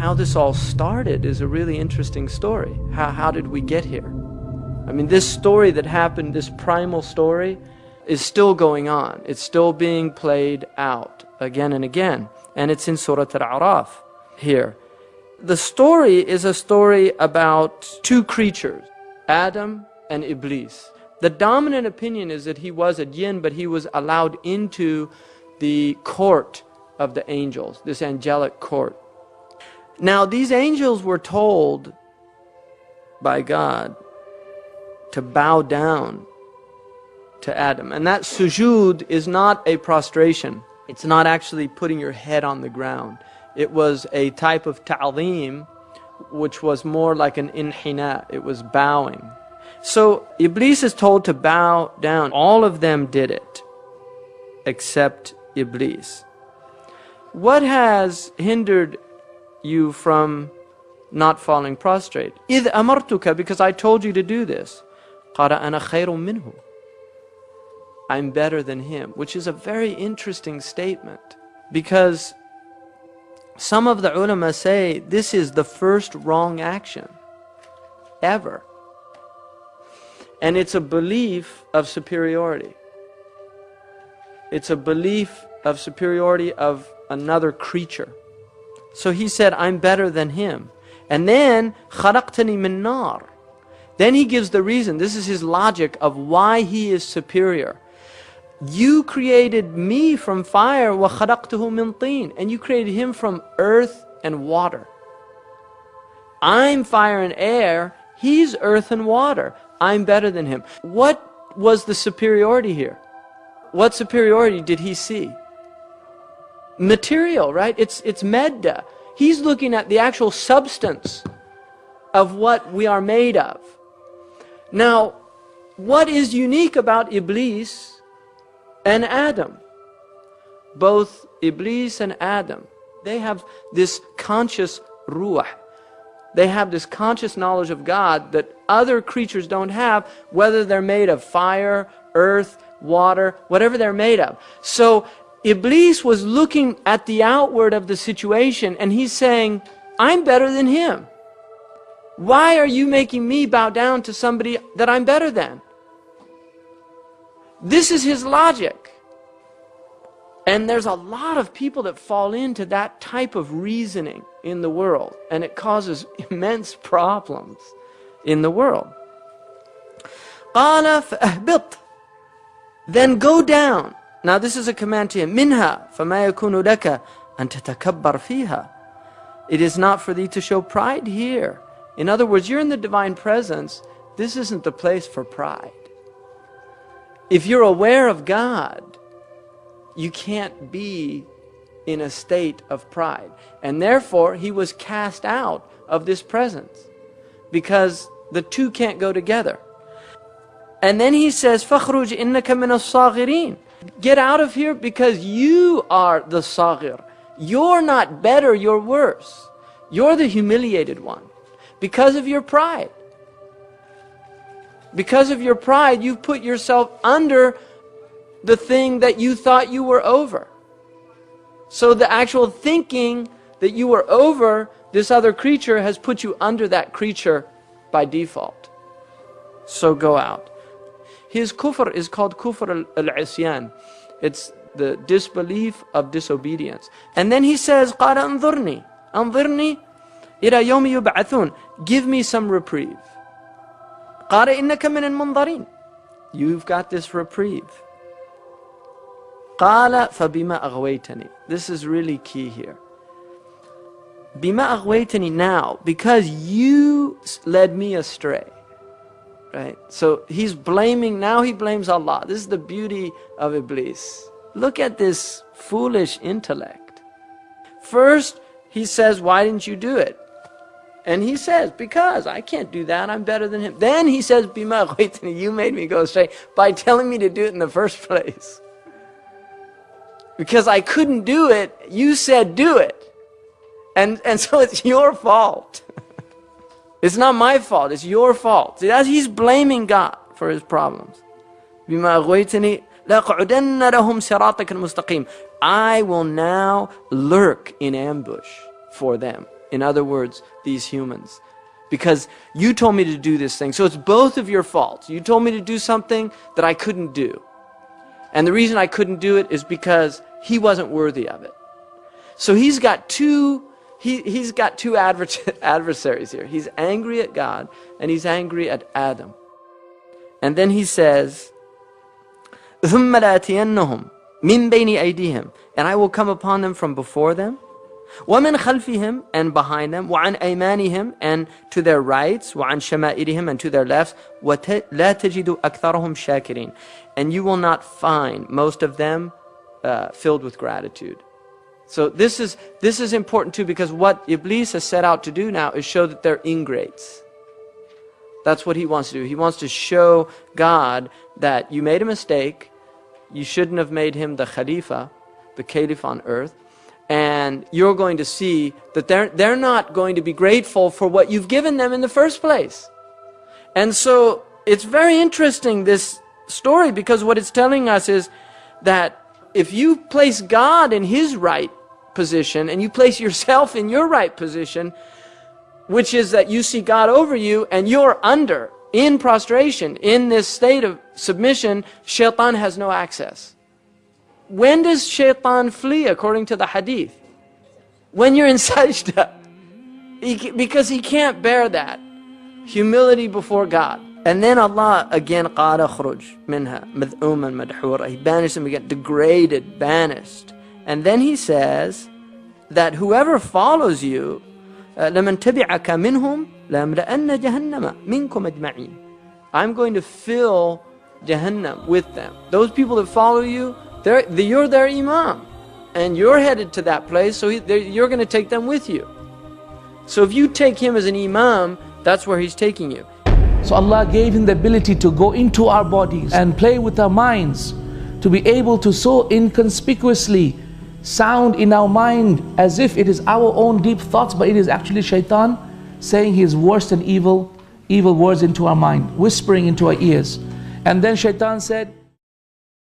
how this all started is a really interesting story. How did we get here? I mean, this story that happened, this primal story, is still going on. It's still being played out again and again. And it's in Surah Al-A'raf here. The story is a story about two creatures, Adam and Iblis. The dominant opinion is that he was a jinn, but he was allowed into the court of the angels, this angelic court. Now, these angels were told by God to bow down to Adam. And that sujood is not a prostration. It's not actually putting your head on the ground. It was a type of ta'zeem, which was more like an inhina. It was bowing. So Iblis is told to bow down. All of them did it, except Iblis. What has hindered you from not falling prostrate? إِذْ أَمَرْتُكَ, because I told you to do this. قَالَ أَنَا خَيْرٌ مِّنْهُ, I'm better than him, which is a very interesting statement, because some of the ulama say this is the first wrong action ever. And it's a belief of superiority. It's a belief of superiority of another creature. So he said, I'm better than him. And then, خَلَقْتَنِي مِن نَارٍ. Then he gives the reason. This is his logic of why he is superior. You created me from fire, وَخَلَقْتُهُ مِن طِينٍ. And you created him from earth and water. I'm fire and air. He's earth and water. I'm better than him. What was the superiority here? What superiority did he see? Material, right? It's medda. He's looking at the actual substance of what we are made of. Now, what is unique about Iblis and Adam? Both Iblis and Adam, they have this conscious ruh. They have this conscious knowledge of God that other creatures don't have, whether they're made of fire, earth, water, whatever they're made of. So Iblis was looking at the outward of the situation and he's saying, I'm better than him. Why are you making me bow down to somebody that I'm better than? This is his logic. And there's a lot of people that fall into that type of reasoning in the world, and it causes immense problems in the world. قَالَ فَأَهْبِطْ, then go down. Now this is a command to him. مِنْهَا فَمَا يَكُونُ لَكَ أَن تَتَكَبَّرْ فِيهَا. It is not for thee to show pride here. In other words, you're in the divine presence. This isn't the place for pride. If you're aware of God, you can't be in a state of pride. And therefore, he was cast out of this presence, because the two can't go together. And then he says, فَخْرُجْ إِنَّكَ مِنَ الصَّاغِرِينَ. Get out of here, because you are the saghir. You're not better, you're worse. You're the humiliated one because of your pride. Because of your pride, you've put yourself under the thing that you thought you were over. So the actual thinking that you were over this other creature has put you under that creature by default. So go out. His kufr is called kufr al-isyan. It's the disbelief of disobedience. And then he says, قَالَ أَنظُرْنِي أَنظِرْنِي إِلَى يَوْمِ يُبْعَثُونَ. Give me some reprieve. قَالَ إِنَّكَ مِنَ الْمُنظَرِينَ. You've got this reprieve. قَالَ فَبِمَا أَغْوَيْتَنِي. This is really key here. بِمَا أَغْوَيْتَنِي, now, because you led me astray. Right? So he's blaming, now he blames Allah. This is the beauty of Iblis. Look at this foolish intellect. First, he says, why didn't you do it? And he says, because I can't do that, I'm better than him. Then he says, Bima aghwaytani, you made me go astray by telling me to do it in the first place. Because I couldn't do it, you said do it. And so it's your fault. It's not my fault, it's your fault. See, he's blaming God for his problems. بِمَا أَغْوَيْتَنِي لَأَقْعُدَنَّ لَهُمْ صِرَاطَكَ الْمُسْتَقِيمَ. I will now lurk in ambush for them. In other words, these humans. Because you told me to do this thing. So it's both of your faults. You told me to do something that I couldn't do. And the reason I couldn't do it is because he wasn't worthy of it. So he's got two adversaries here. He's angry at God and he's angry at Adam. And then he says, ثُمَّ لَأَتِيَنَّهُمْ مِنْ بَيْنِ أَيْدِيهِمْ, and I will come upon them from before them, وَمِنْ خَلْفِهِمْ, and behind them, وَعَنْ أَيْمَانِهِمْ, and to their rights, وَعَنْ شَمَائِلِهِمْ, and to their lefts, وَلَا تَجِدُ أَكْثَرَهُمْ شَاكِرِينَ, and you will not find most of them filled with gratitude. So this is important too, because what Iblis has set out to do now is show that they're ingrates. That's what he wants to do. He wants to show God that you made a mistake, you shouldn't have made him the Khalifa, the Caliph on earth, and you're going to see that they're not going to be grateful for what you've given them in the first place. And so it's very interesting, this story, because what it's telling us is that if you place God in his right position and you place yourself in your right position, which is that you see God over you and you're under, in prostration, in this state of submission, shaitan has no access. When does shaitan flee according to the hadith? When you're in sajda. Because he can't bear that. Humility before God. And then Allah again, قَالَ خُرُجْ مِنْهَا مَذْءُومًا مَدْحُورًا. He banished him again, degraded, banished. And then he says that whoever follows you, لَمَنْ تَبِعَكَ مِنْهُمْ لَأَمْلَأَنَّ جَهَنَّمَ مِنْكُمْ أَجْمَعِينَ. I'm going to fill Jahannam with them. Those people that follow you, you're their imam. And you're headed to that place, so you're going to take them with you. So if you take him as an imam, that's where he's taking you. So Allah gave him the ability to go into our bodies and play with our minds, to be able to so inconspicuously sound in our mind as if it is our own deep thoughts, but it is actually shaitan saying his worst and evil words into our mind, whispering into our ears. And then shaitan said,